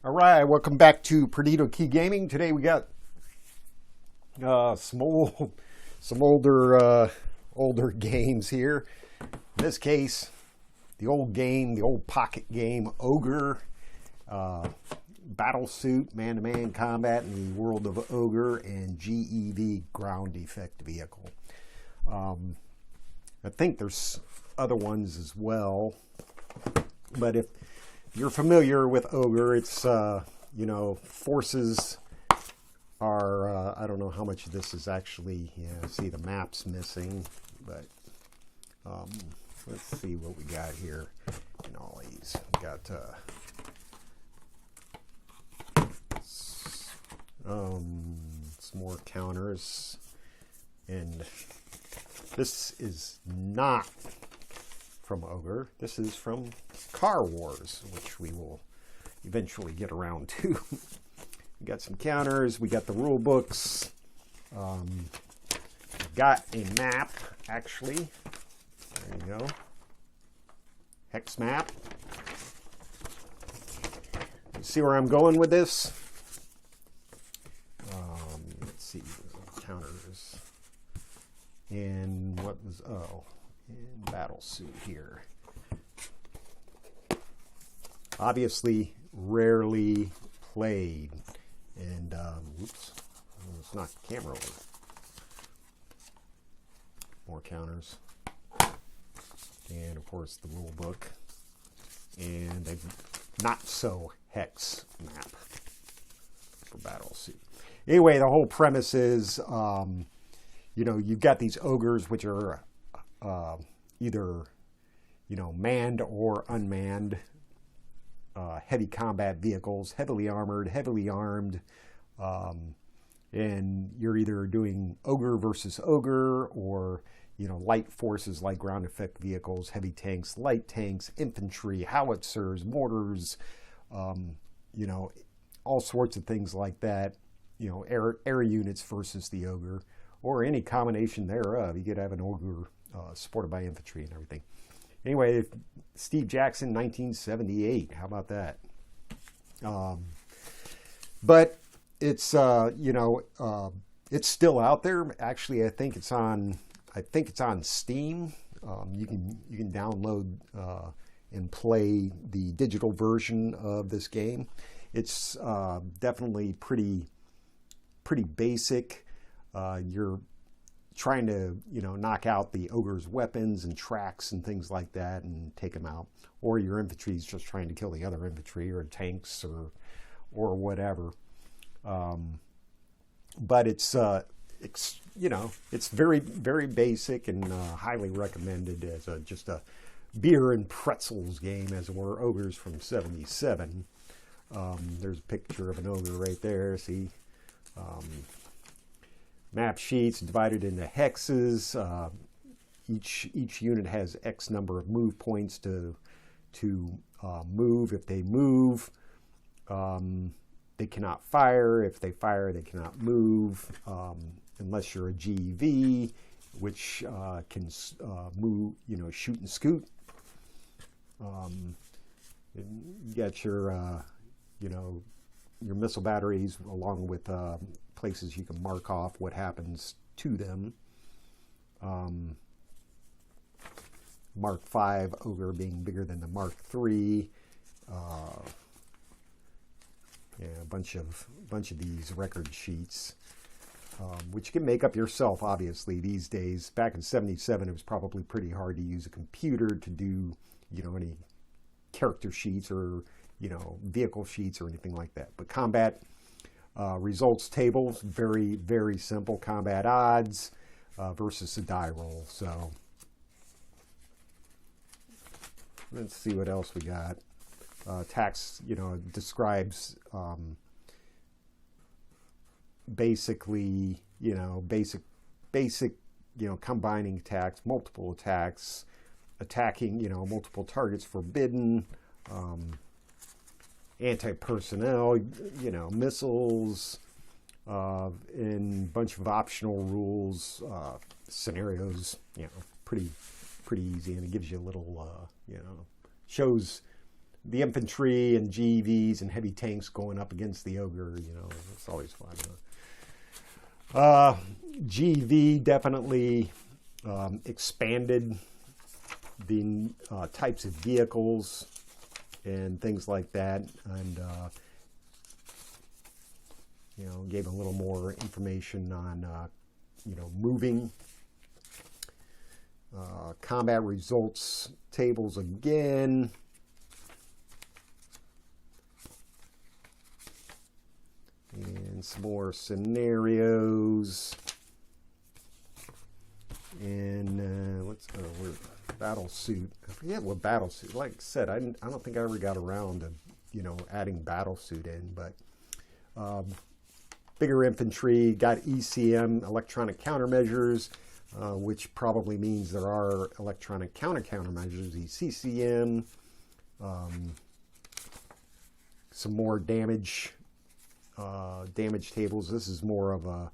All right, welcome back to Perdido Key Gaming. Today we got some older games here. In this case, the old pocket game, OGRE, Battlesuit, man-to-man combat in the world of OGRE, and GEV, ground effect vehicle. I think there's other ones as well, but if you're familiar with OGRE, it's, forces are, I don't know how much of this is actually, see the map's missing, but let's see what we got here in all these. We got some more counters, and this is not from OGRE. This is from Car Wars, which we will eventually get around to. We got some counters. We got the rule books. Got a map, actually. There you go. Hex map. See where I'm going with this? Let's see. Counters. And what was... and Battlesuit here. Obviously, rarely played. And, oops, let's knock the camera over. More counters. And, of course, the rule book. And a not-so-hex map for Battlesuit. Anyway, the whole premise is, you've got these ogres, which are either, manned or unmanned heavy combat vehicles, heavily armored, heavily armed, and you're either doing ogre versus ogre, or light forces like ground effect vehicles, heavy tanks, light tanks, infantry, howitzers, mortars, all sorts of things like that. Air units versus the ogre, or any combination thereof. You could have an ogre supported by infantry and everything. Anyway, Steve Jackson, 1978. How about that? But it's it's still out there. Actually, I think it's on Steam. You can download and play the digital version of this game. It's definitely pretty basic. You're trying to knock out the ogre's weapons and tracks and things like that and take them out, or your infantry is just trying to kill the other infantry or tanks or whatever. But it's very, very basic and highly recommended as just a beer and pretzels game, as it were. Ogres from '77. There's a picture of an ogre right there. See. Map sheets divided into hexes. Each unit has X number of move points to move. If they move, they cannot fire. If they fire, they cannot move, unless you're a GEV, which can move, shoot and scoot. You got your missile batteries, along with places you can mark off what happens to them. Mark 5 ogre being bigger than the Mark 3. A bunch of these record sheets, which you can make up yourself. Obviously, these days. Back in '77, it was probably pretty hard to use a computer to do any character sheets or vehicle sheets or anything like that. But combat results tables, very, very simple. Combat odds versus a die roll. So let's see what else we got. Tax, describes basically, basic, combining attacks, multiple attacks, attacking, multiple targets forbidden. Anti-personnel, missiles, and a bunch of optional rules, scenarios, pretty easy, and it gives you a little, shows the infantry and GEVs and heavy tanks going up against the ogre, you know, it's always fun. GEV definitely expanded the types of vehicles and things like that, and you know, gave a little more information on you know, moving. Combat results tables again. And some more scenarios. And let's go with Battlesuit. I forget what Battlesuit. Like I said, I don't think I ever got around to, you know, adding Battlesuit in. But bigger infantry, got ECM, electronic countermeasures, which probably means there are electronic countermeasures. ECCM, some more damage tables. This is more of a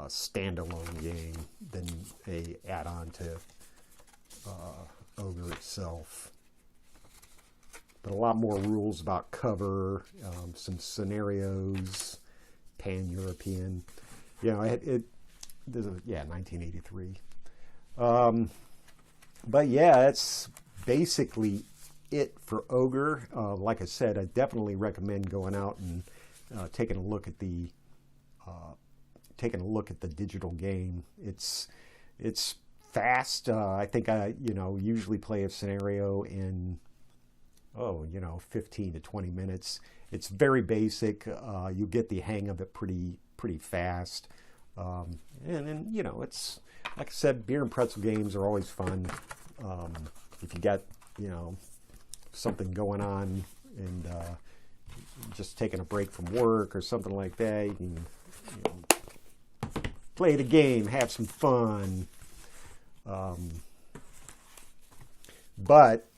standalone game than a add-on to OGRE itself. But a lot more rules about cover, some scenarios, pan-European. You know, there's a, yeah, 1983. But yeah, that's basically it for OGRE. Like I said, I definitely recommend going out and taking a look at the digital game. It's fast. I think I usually play a scenario in 15 to 20 minutes. It's very basic. You get the hang of it pretty fast. And then, you know, it's like I said, beer and pretzel games are always fun. If you got, you know, something going on and just taking a break from work or something like that, you can, you know, play the game, have some fun. But,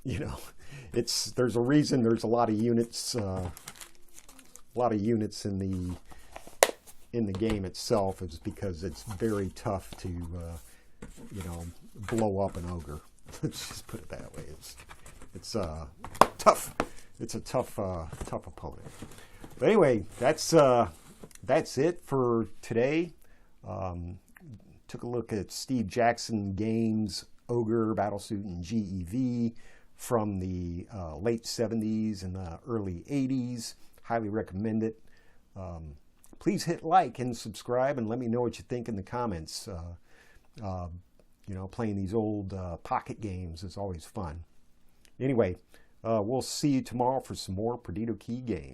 you know, there's a reason there's a lot of units in the game itself, is because it's very tough to you know, blow up an ogre. Let's just put it that way. It's tough. It's a tough opponent. But anyway, that's it for today. Took a look at Steve Jackson Games' OGRE, Battlesuit, and GEV from the late 70s and the early 80s. Highly recommend it. Please hit like and subscribe and let me know what you think in the comments. You know, playing these old pocket games is always fun. Anyway, we'll see you tomorrow for some more Perdido Key games.